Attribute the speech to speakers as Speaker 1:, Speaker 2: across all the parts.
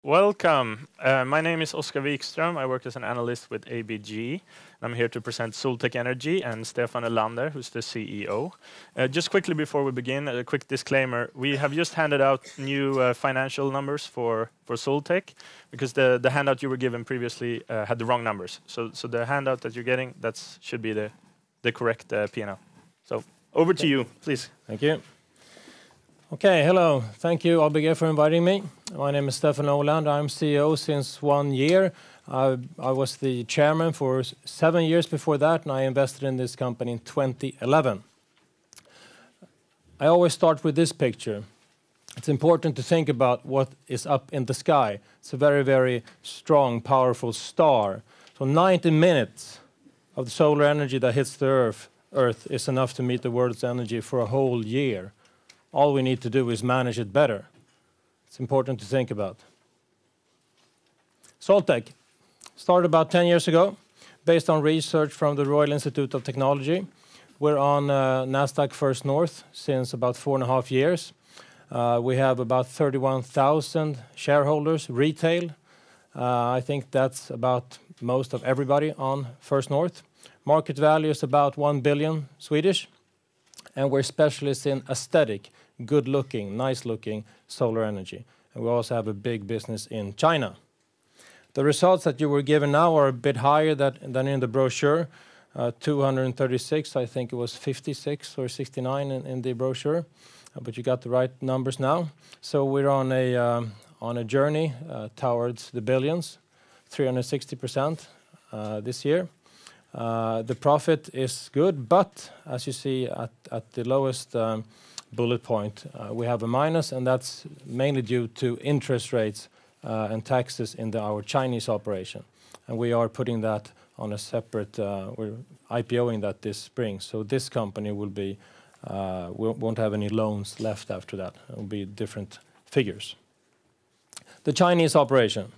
Speaker 1: Welcome. My name is Oskar Wikström. I work as an analyst with ABG. I'm here to present Soltech Energy and Stefan Elander, who's the CEO. Just quickly before we begin, a quick disclaimer. We have just handed out new financial numbers for Soltech because the handout you were given previously had the wrong numbers. So the handout that you're getting, that should be the correct P&L. So over to you, please.
Speaker 2: Thank you. Okay, hello. Thank you, ABG, for inviting me. My name is Stefan Elander. I'm CEO since 1 year. I was the chairman for 7 years before that, and I invested in this company in 2011. I always start with this picture. It's important to think about what is up in the sky. It's a very, very strong, powerful star. So 90 minutes of the solar energy that hits the Earth is enough to meet the world's energy for a whole year. All we need to do is manage it better. It's important to think about. Soltech started about 10 years ago, based on research from the Royal Institute of Technology. We're on Nasdaq First North since about 4.5 years. We have about 31,000 shareholders, retail. I think that's about most of everybody on First North. Market value is about 1 billion Swedish. And we're specialists in aesthetic, good-looking, nice-looking solar energy. And we also have a big business in China. The results that you were given now are a bit higher than in the brochure. 236, I think it was 56 or 69 in the brochure. But you got the right numbers now. So we're on a journey towards the billions, 360% this year. The profit is good, but as you see at the lowest bullet point, we have a minus, and that's mainly due to interest rates and taxes in our Chinese operation. And we are putting that on a separate, we're IPOing that this spring. So this company won't have any loans left after that. It will be different figures. The Chinese operation.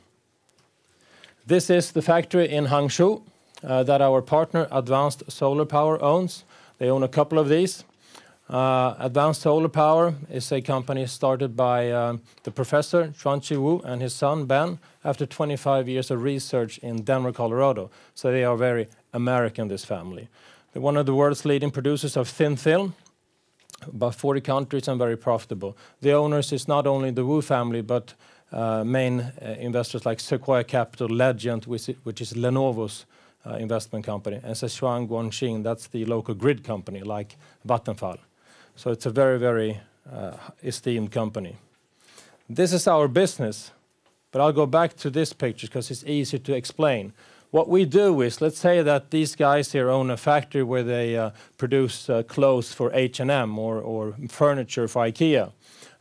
Speaker 2: This is the factory in Hangzhou that our partner Advanced Solar Power owns. They own a couple of these. Advanced Solar Power is a company started by the professor Chuanqi Wu and his son Ben after 25 years of research in Denver, Colorado. So they are very American, this family. They're one of the world's leading producers of thin film, about 40 countries, and very profitable. The owners is not only the Wu family, but main investors like Sequoia Capital, Legend, which is Lenovo's investment company, and Sichuan Guangxing, that's the local grid company like Vattenfall. So it's a very, very esteemed company. This is our business, but I'll go back to this picture because it's easier to explain. What we do is, let's say that these guys here own a factory where they produce clothes for H&M or furniture for IKEA.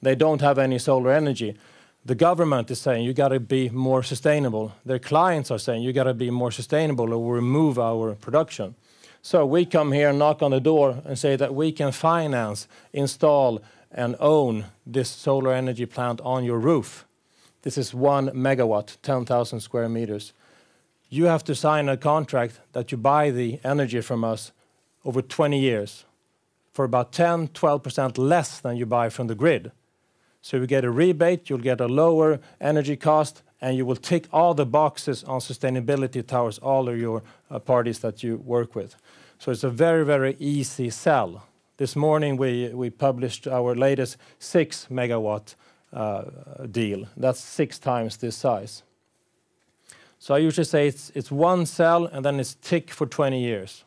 Speaker 2: They don't have any solar energy. The government is saying you got to be more sustainable. Their clients are saying you got to be more sustainable or we'll remove our production. So we come here and knock on the door and say that we can finance, install, and own this solar energy plant on your roof. This is 1 megawatt, 10,000 square meters. You have to sign a contract that you buy the energy from us over 20 years for about 10–12% less than you buy from the grid. So you get a rebate, you'll get a lower energy cost, and you will tick all the boxes on sustainability towards all of your parties that you work with. So it's a very, very easy sell. This morning we published our latest 6 megawatt deal. That's 6 times this size. So I usually say it's one sell and then it's tick for 20 years.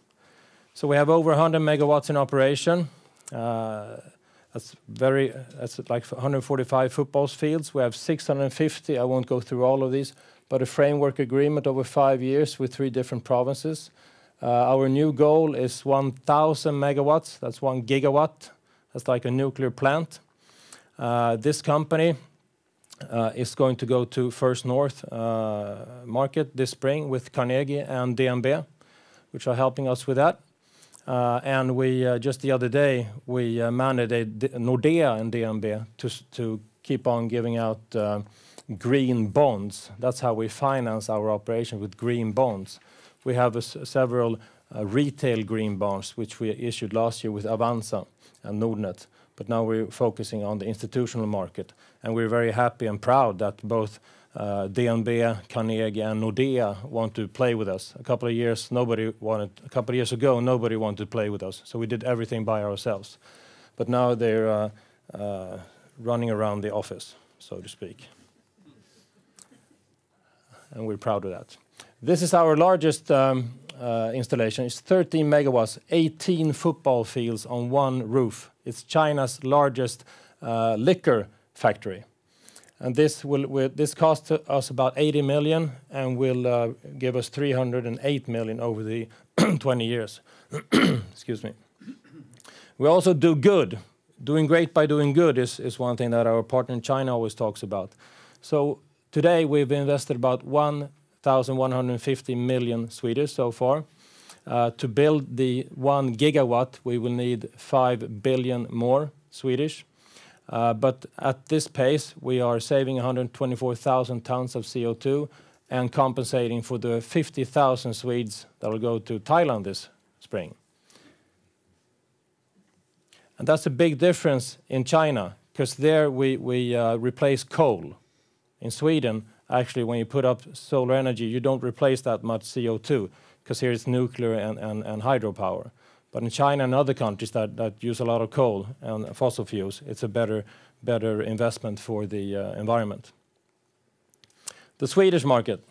Speaker 2: So we have over 100 megawatts in operation. That's like 145 football fields. We have 650. I won't go through all of these, but a framework agreement over 5 years with 3 different provinces. Our new goal is 1,000 megawatts. That's 1 gigawatt. That's like a nuclear plant. This company is going to go to First North market this spring with Carnegie and DNB, which are helping us with that. And we just the other day we mandated Nordea and DNB to keep on giving out green bonds. That's how we finance our operation, with green bonds. We have several retail green bonds which we issued last year with Avanza and Nordnet, but now we're focusing on the institutional market, and we're very happy and proud that both DNB, Carnegie, and Nordea want to play with us. A couple of years ago, nobody wanted to play with us, so we did everything by ourselves. But now they're running around the office, so to speak. And we're proud of that. This is our largest installation. It's 13 megawatts, 18 football fields on one roof. It's China's largest liquor factory. And this cost us about 80 million and will give us 308 million over the 20 years. Excuse me. We also do good. Doing great by doing good is one thing that our partner in China always talks about. So today we've invested about 1,150 million Swedish so far. To build the 1 gigawatt, we will need 5 billion more Swedish. But at this pace, we are saving 124,000 tons of CO2 and compensating for the 50,000 Swedes that will go to Thailand this spring. And that's a big difference in China, because there we replace coal. In Sweden, actually, when you put up solar energy, you don't replace that much CO2, because here it's nuclear and hydropower. But in China and other countries that use a lot of coal and fossil fuels, it's a better investment for the environment. The Swedish market.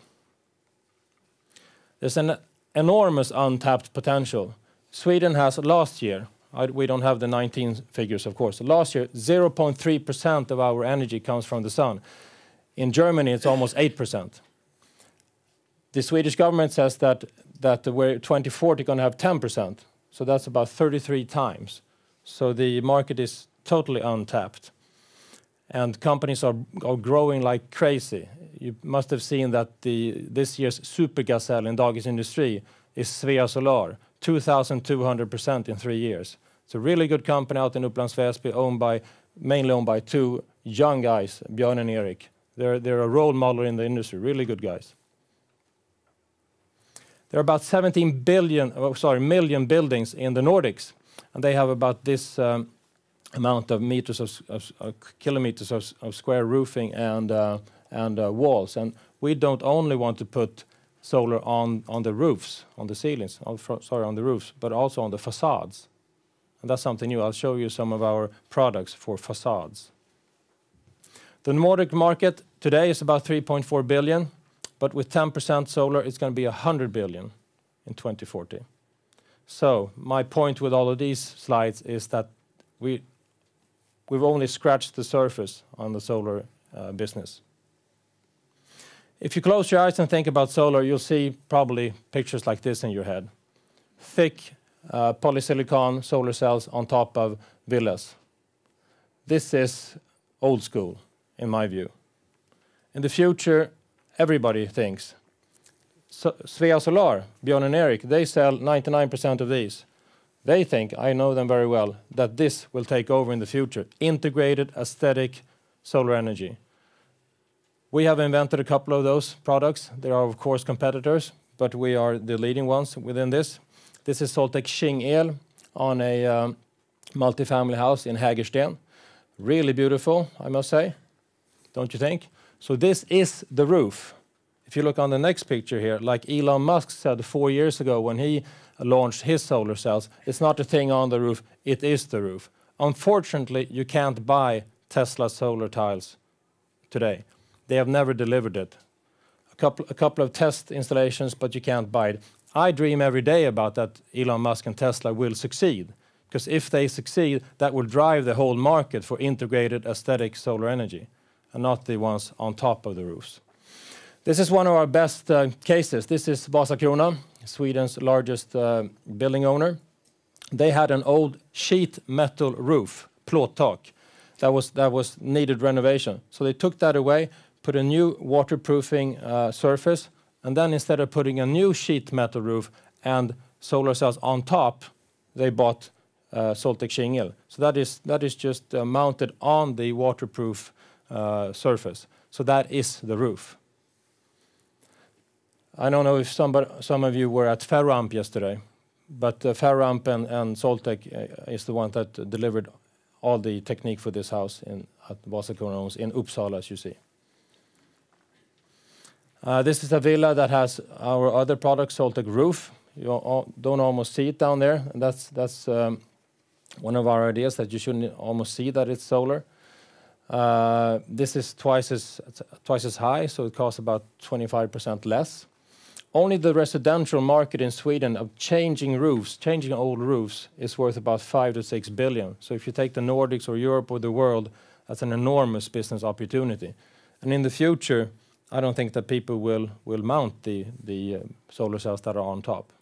Speaker 2: There's an enormous untapped potential. Sweden has last year, we don't have the 19 figures, of course. Last year, 0.3% of our energy comes from the sun. In Germany, it's almost 8%. The Swedish government says that we're 2040 going to have 10%. So that's about 33 times. So the market is totally untapped. And companies are growing like crazy. You must have seen that this year's supergazelle in Dagens Industri is Svea Solar, 2,200% in 3 years. It's a really good company out in Upplands Väsby, mainly owned by two young guys, Björn and Erik. They're a role model in the industry, really good guys. There are about 17 million buildings in the Nordics, and they have about this amount of kilometers of square roofing and walls. And we don't only want to put solar on the roofs, on the ceilings, on the roofs, but also on the facades. And that's something new. I'll show you some of our products for facades. The Nordic market today is about 3.4 billion. But with 10% solar, it's going to be 100 billion in 2040. So my point with all of these slides is that we've only scratched the surface on the solar business. If you close your eyes and think about solar, you'll see probably pictures like this in your head. Thick polysilicon solar cells on top of villas. This is old school, in my view. In the future, everybody thinks. Svea Solar, Björn and Erik, they sell 99% of these. They think, I know them very well, that this will take over in the future. Integrated aesthetic solar energy. We have invented a couple of those products. There are, of course, competitors, but we are the leading ones within this. This is Soltech Xing-el on a multifamily house in Hägersten. Really beautiful, I must say. Don't you think? So this is the roof. If you look on the next picture here, like Elon Musk said 4 years ago when he launched his solar cells, it's not a thing on the roof, it is the roof. Unfortunately, you can't buy Tesla solar tiles today. They have never delivered it. A couple of test installations, but you can't buy it. I dream every day about that Elon Musk and Tesla will succeed. Because if they succeed, that will drive the whole market for integrated aesthetic solar energy, and not the ones on top of the roofs. This is one of our best cases. This is Vasakronan, Sweden's largest building owner. They had an old sheet metal roof, plåttak, that was needed renovation. So they took that away, put a new waterproofing surface, and then instead of putting a new sheet metal roof and solar cells on top, they bought Soltech Xing-el. So that is just mounted on the waterproof surface. So that is the roof. I don't know if some of you were at Ferramp yesterday, but Ferramp and Soltech is the one that delivered all the technique for this house at Vasakronan in Uppsala, as you see. This is a villa that has our other product, Soltech Roof. You don't almost see it down there. And that's one of our ideas, that you shouldn't almost see that it's solar. This is twice as high, so it costs about 25% less. Only the residential market in Sweden of changing old roofs, is worth about 5 to 6 billion. So if you take the Nordics or Europe or the world, that's an enormous business opportunity. And in the future, I don't think that people will mount the solar cells that are on top.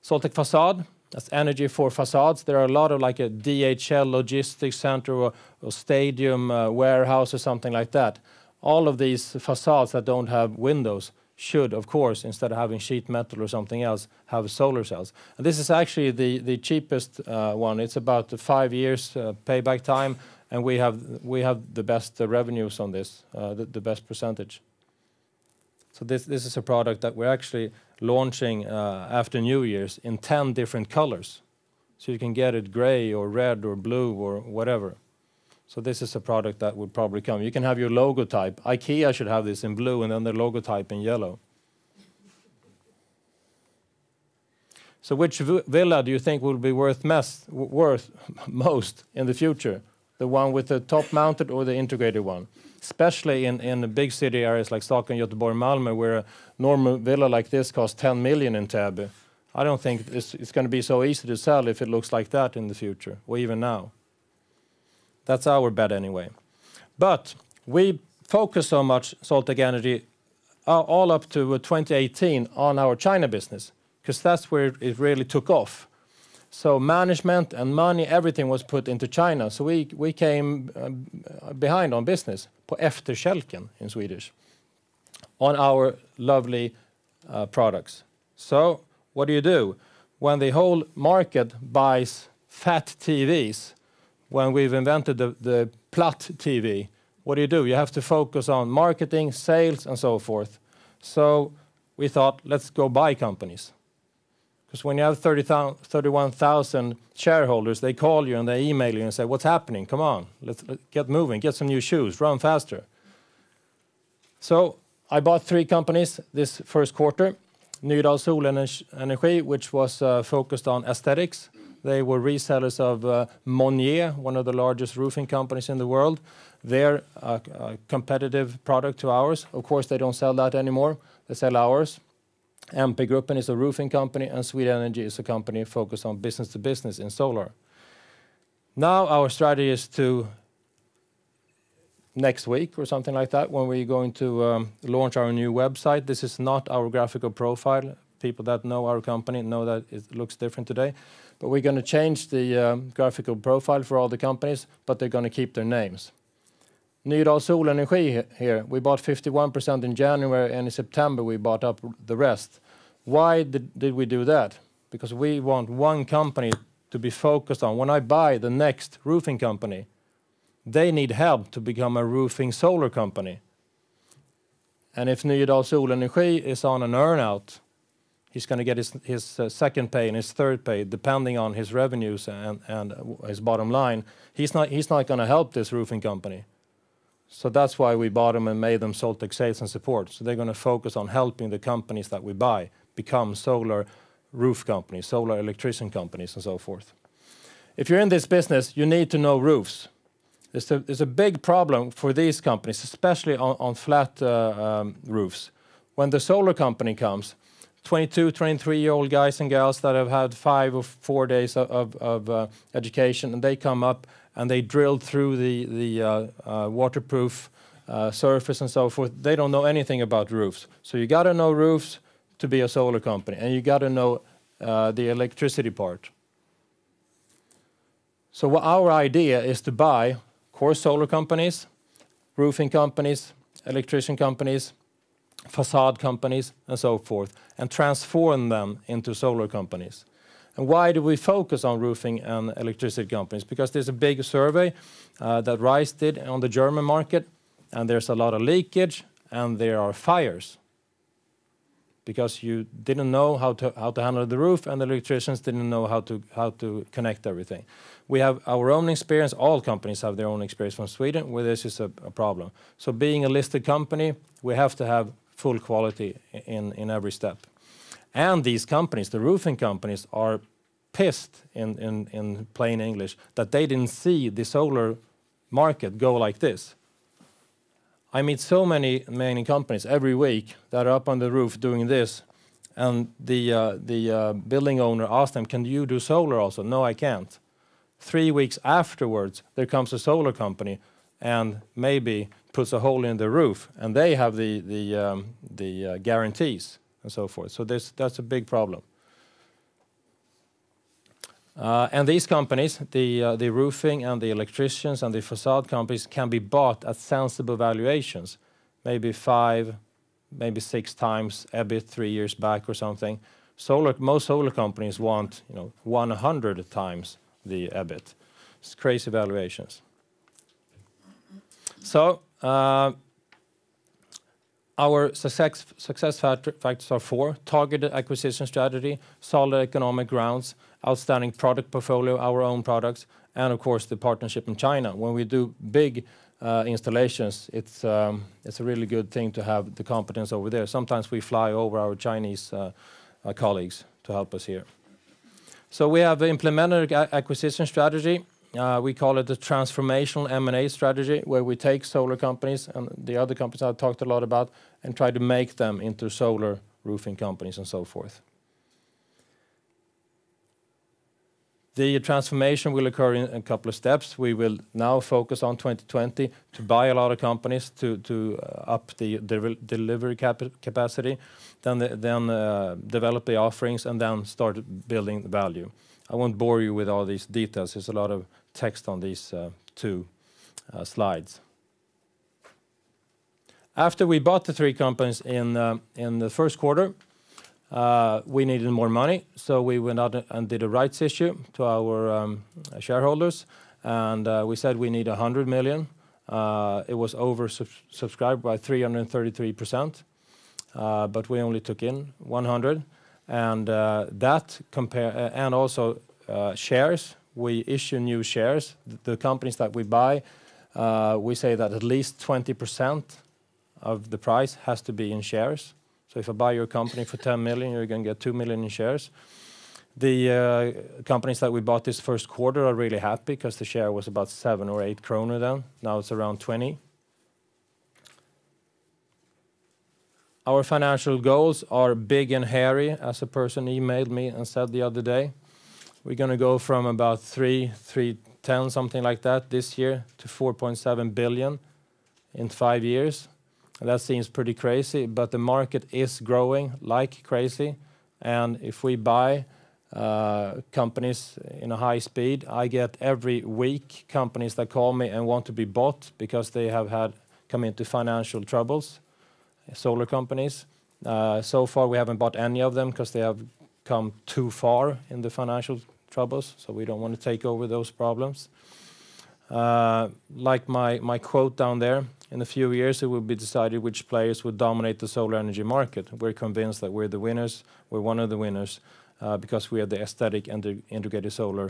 Speaker 2: Soltech Facade, that's energy for facades. There are a lot of, like a DHL logistics center or stadium warehouse or something like that. All of these facades that don't have windows should, of course, instead of having sheet metal or something else, have solar cells. And this is actually the cheapest one. It's about 5 years payback time, and we have the best revenues on this, the best percentage. So this is a product that we're actually launching after New Year's in 10 different colors. So you can get it gray or red or blue or whatever. So this is a product that would probably come. You can have your logo type. IKEA should have this in blue and then the logo type in yellow. So which villa do you think will be worth most in the future? The one with the top mounted or the integrated one? Especially in the big city areas like Stockholm, Göteborg, Malmö, where a normal villa like this costs 10 million in Täby. I don't think it's going to be so easy to sell if it looks like that in the future, or even now. That's our bet anyway. But we focus so much, Soltech Energy, all up to 2018 on our China business, because that's where it really took off. So management and money, everything was put into China. So we came behind on business, på efterkälken in Swedish, on our lovely products. So what do? When the whole market buys fat TVs, when we've invented the platt TV, what do? You have to focus on marketing, sales, and so forth. So we thought, let's go buy companies. Because when you have 31,000 shareholders, they call you and they email you and say, what's happening? Come on, let's get moving, get some new shoes, run faster. So I bought 3 companies this first quarter. Nydahl Solenergi, which was focused on aesthetics. They were resellers of Monnier, one of the largest roofing companies in the world. Their competitive product to ours. Of course, they don't sell that anymore. They sell ours. MP Gruppen is a roofing company, and Sweden Energy is a company focused on business to business in solar. Now our strategy is to, next week or something like that, when we're going to launch our new website. This is not our graphical profile. People that know our company know that it looks different today. But we're going to change the graphical profile for all the companies, but they're going to keep their names. Nydahl Solenergi here, we bought 51% in January, and in September we bought up the rest. Why did we do that? Because we want one company to be focused on. When I buy the next roofing company, they need help to become a roofing solar company. And if Nydahl Solenergi is on an earn-out, he's going to get his second pay and his third pay, depending on his revenues and his bottom line. He's not going to help this roofing company. So that's why we bought them and made them Soltech Sales and Support. So they're going to focus on helping the companies that we buy become solar roof companies, solar electrician companies, and so forth. If you're in this business, you need to know roofs. There's a big problem for these companies, especially on flat roofs. When the solar company comes, 22, 23-year-old guys and gals that have had 5 or 4 days of education, and they come up and they drill through the waterproof surface and so forth. They don't know anything about roofs. So you got to know roofs to be a solar company, and you got to know the electricity part. So what our idea is to buy core solar companies, roofing companies, electrician companies, facade companies, and so forth, and transform them into solar companies. And why do we focus on roofing and electricity companies? Because there's a big survey that RISE did on the German market, and there's a lot of leakage, and there are fires. because you didn't know how to handle the roof, and the electricians didn't know how to connect everything. We have our own experience. All companies have their own experience from Sweden where this is a problem. So being a listed company, we have to have full quality in every step. And these companies, the roofing companies, are pissed in plain English that they didn't see the solar market go like this. I meet so many companies every week that are up on the roof doing this, and the building owner asked them, "Can you do solar also?" "No, I can't." 3 weeks afterwards, there comes a solar company and maybe puts a hole in the roof, and they have the guarantees and so forth. So that's a big problem. And these companies, the roofing and the electricians and the facade companies, can be bought at sensible valuations, maybe 5, maybe 6 times EBIT 3 years back or something. Most solar companies want 100 times the EBIT. It's crazy valuations. So our success factors are 4: targeted acquisition strategy, solid economic grounds, outstanding product portfolio, our own products, and of course the partnership in China. When we do big installations, it's a really good thing to have the competence over there. Sometimes we fly over our Chinese colleagues to help us here. So we have implemented acquisition strategy. We call it the transformational M&A strategy, where we take solar companies and the other companies I've talked a lot about and try to make them into solar roofing companies and so forth. The transformation will occur in a couple of steps. We will now focus on 2020 to buy a lot of companies to up the delivery capacity, then develop the offerings, and then start building the value. I won't bore you with all these details. There's a lot of text on these 2 slides. After we bought the 3 companies in the first quarter, we needed more money, so we went out and did a rights issue to our shareholders, and we said we need 100 million. It was oversubscribed by 333%, but we only took in 100, and and also shares. We issue new shares. The companies that we buy, we say that at least 20% of the price has to be in shares. So if I buy your company for 10 million, you're going to get 2 million in shares. The companies that we bought this first quarter are really happy because the share was about 7 or 8 kronor then. Now it's around 20. Our financial goals are big and hairy, as a person emailed me and said the other day. We're going to go from about 310, something like that, this year to 4.7 billion in 5 years. That seems pretty crazy, but the market is growing like crazy. And if we buy companies in a high speed, I get every week companies that call me and want to be bought because they have come into financial troubles, solar companies. So far we haven't bought any of them because they have come too far in the financial troubles, so we don't want to take over those problems. Like my quote down there, in a few years, it will be decided which players would dominate the solar energy market. We're convinced that we're the winners. We're one of the winners because we have the aesthetic and the integrated solar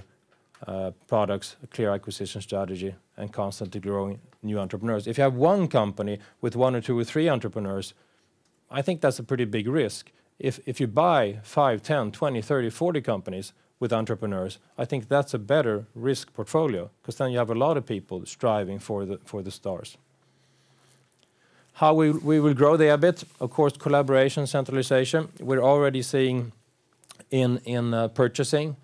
Speaker 2: products, a clear acquisition strategy, and constantly growing new entrepreneurs. If you have one company with 1 or 2 or 3 entrepreneurs, I think that's a pretty big risk. If you buy 5, 10, 20, 30, 40 companies with entrepreneurs, I think that's a better risk portfolio because then you have a lot of people striving for the stars. How we will grow the EBIT, of course, collaboration, centralization. We're already seeing in purchasing.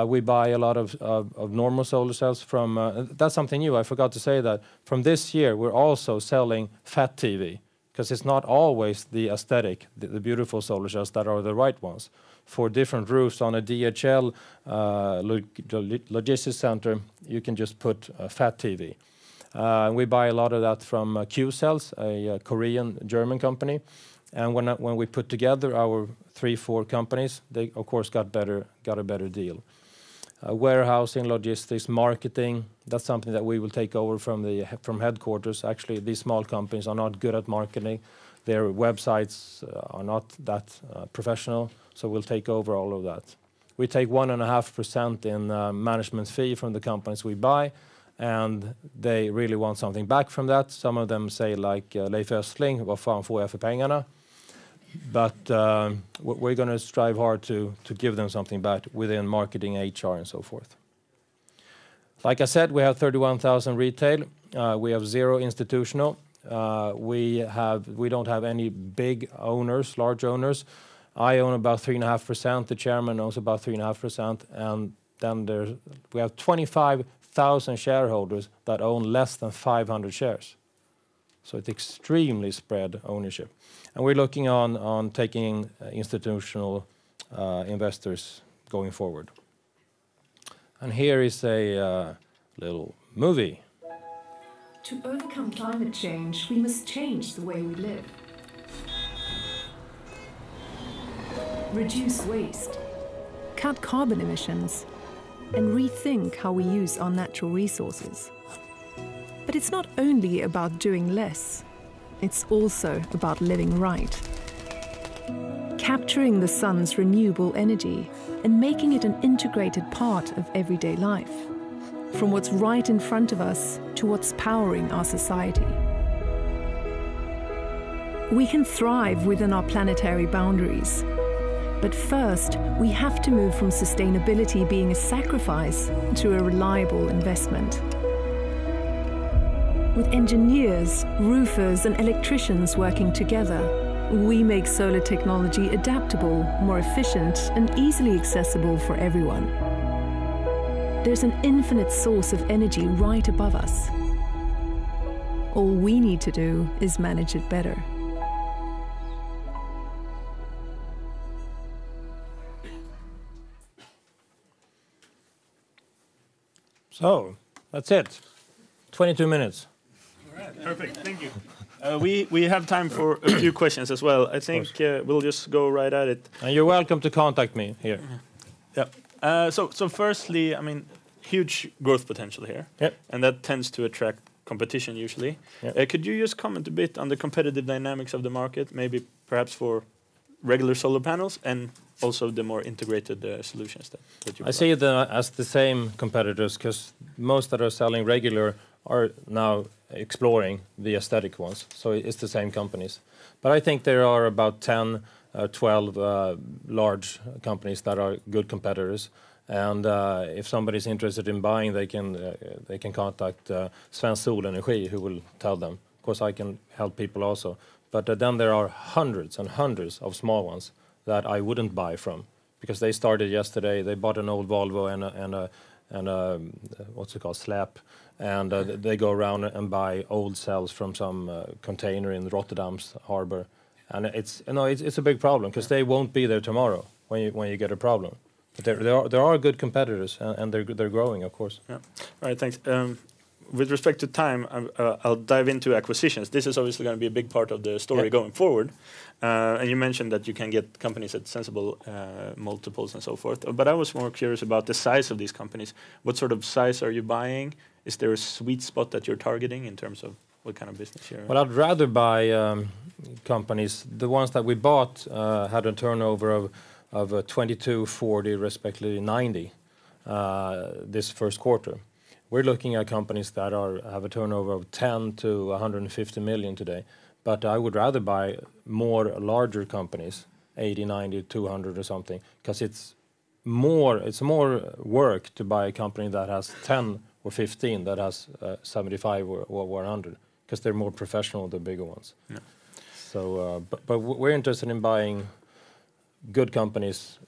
Speaker 2: We buy a lot of normal solar cells from, that's something new, I forgot to say that. From this year, we're also selling fat TV, because it's not always the aesthetic, the beautiful solar cells that are the right ones. For different roofs on a DHL logistics center, you can just put fat TV. We buy a lot of that from Q-Cells, a Korean-German company. And when we put together our 3-4 companies, they of course got a better deal. Warehousing, logistics, marketing, that's something that we will take over from headquarters. Actually, these small companies are not good at marketing. Their websites are not that professional, so we'll take over all of that. We take 1.5% in management fee from the companies we buy, and they really want something back from that. Some of them say, like Leif Östling, vad fan får jag för pengarna? But we're going to strive hard to give them something back within marketing, HR, and so forth. Like I said, we have 31,000 retail. We have 0 institutional. We don't have any big owners, large owners. I own about 3.5%. The chairman owns about 3.5%, and then we have 25,000 shareholders that own less than 500 shares. So it's extremely spread ownership, and we're looking on taking institutional investors going forward. And here is a little movie.
Speaker 3: To overcome climate change, we must change the way we live. Reduce waste, cut carbon emissions, and rethink how we use our natural resources. But it's not only about doing less, it's also about living right. Capturing the sun's renewable energy and making it an integrated part of everyday life, from what's right in front of us to what's powering our society. We can thrive within our planetary boundaries, but first we have to move from sustainability being a sacrifice to a reliable investment. With engineers, roofers, and electricians working together, we make solar technology adaptable, more efficient, and easily accessible for everyone. There's an infinite source of energy right above us. All we need to do is manage it better.
Speaker 2: So, that's it. 22 minutes.
Speaker 1: All right, perfect. Thank you. We have time for a few questions as well. I think we'll just go right at it.
Speaker 2: And you're welcome to contact me here.
Speaker 1: Yeah. So firstly, I mean, huge growth potential here.
Speaker 2: Yep.
Speaker 1: And that tends to attract competition usually.
Speaker 2: Yep.
Speaker 1: Could you just comment a bit on the competitive dynamics of the market, maybe perhaps for regular solar panels and also the more integrated solutions that you provide?
Speaker 2: I see it as the same competitors, because most that are selling regular are now exploring the aesthetic ones. So it's the same companies. But I think there are about 10, 12 large companies that are good competitors. And if somebody's interested in buying, they can contact Svensk Solenergi, who will tell them. Of course, I can help people also. But then there are hundreds and hundreds of small ones that I wouldn't buy from, because they started yesterday. They bought an old Volvo and a what's it called, slab, and they go around and buy old cells from some container in Rotterdam's harbor, and it's a big problem, because they won't be there tomorrow when you get a problem. But there are good competitors, and they're growing, of course.
Speaker 1: Yeah. All right, thanks. With respect to time, I'll dive into acquisitions. This is obviously going to be a big part of the story going forward. And you mentioned that you can get companies at sensible multiples and so forth. But I was more curious about the size of these companies. What sort of size are you buying? Is there a sweet spot that you're targeting in terms of what kind of business you're in?
Speaker 2: Well, I'd rather buy companies. The ones that we bought had a turnover of 22, 40, respectively 90 this first quarter. We're looking at companies that have a turnover of 10 to 150 million today. But I would rather buy more larger companies, 80, 90, 200 or something, because it's more work to buy a company that has 10 or 15 that has 75 or 100, because they're more professional, the bigger ones.
Speaker 1: Yeah.
Speaker 2: So, but we're interested in buying good companies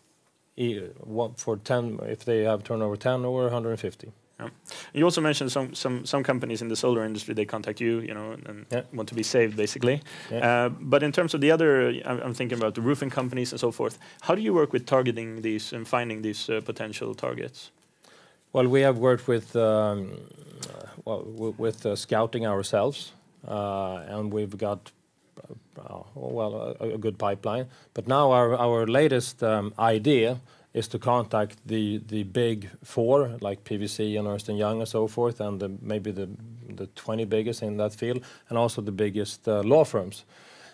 Speaker 2: for 10 if they have turnover 10 or 150.
Speaker 1: Yeah. You also mentioned some companies in the solar industry, they contact you, and want to be saved, basically. Yeah. But in terms of the other, I'm thinking about the roofing companies and so forth. How do you work with targeting these and finding these potential targets?
Speaker 2: Well, we have worked with scouting ourselves, and we've got a good pipeline. But now our latest idea is to contact the big four, like PwC and Ernst & Young and so forth, and maybe the 20 biggest in that field, and also the biggest law firms.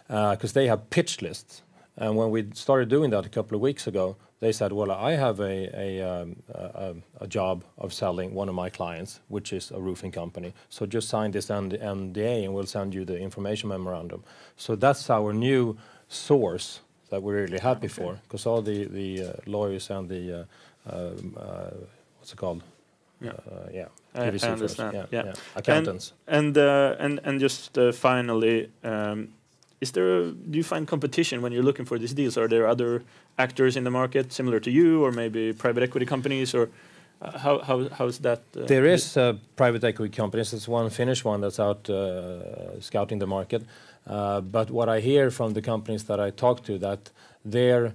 Speaker 2: because they have pitch lists. And when we started doing that a couple of weeks ago, they said, well, I have a job of selling one of my clients, which is a roofing company. So just sign this NDA and we'll send you the information memorandum. So that's our new source that we're really happy for, because all the lawyers and the, what's it called?
Speaker 1: I understand. Yeah.
Speaker 2: Accountants.
Speaker 1: And just finally, do you find competition when you're looking for these deals? Are there other actors in the market similar to you, or maybe private equity companies, or how's that?
Speaker 2: There is private equity companies. There's one Finnish one that's out scouting the market. But what I hear from the companies that I talk to, that their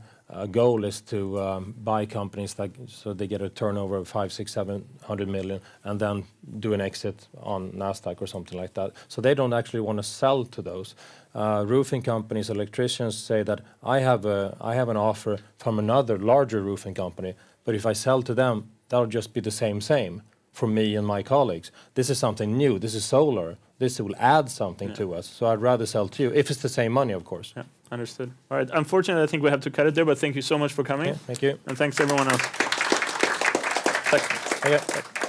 Speaker 2: goal is to buy companies so they get a turnover of 500, 600, 700 million, and then do an exit on NASDAQ or something like that. So they don't actually want to sell to those. Roofing companies, electricians say that I have an offer from another larger roofing company, but if I sell to them, that'll just be the same for me and my colleagues. This is something new. This is solar. This will add something to us. So I'd rather sell to you, if it's the same money, of course.
Speaker 1: Yeah, understood. All right. Unfortunately, I think we have to cut it there, but thank you so much for coming.
Speaker 2: Yeah, thank you.
Speaker 1: And thanks everyone else. Thanks.
Speaker 2: Okay.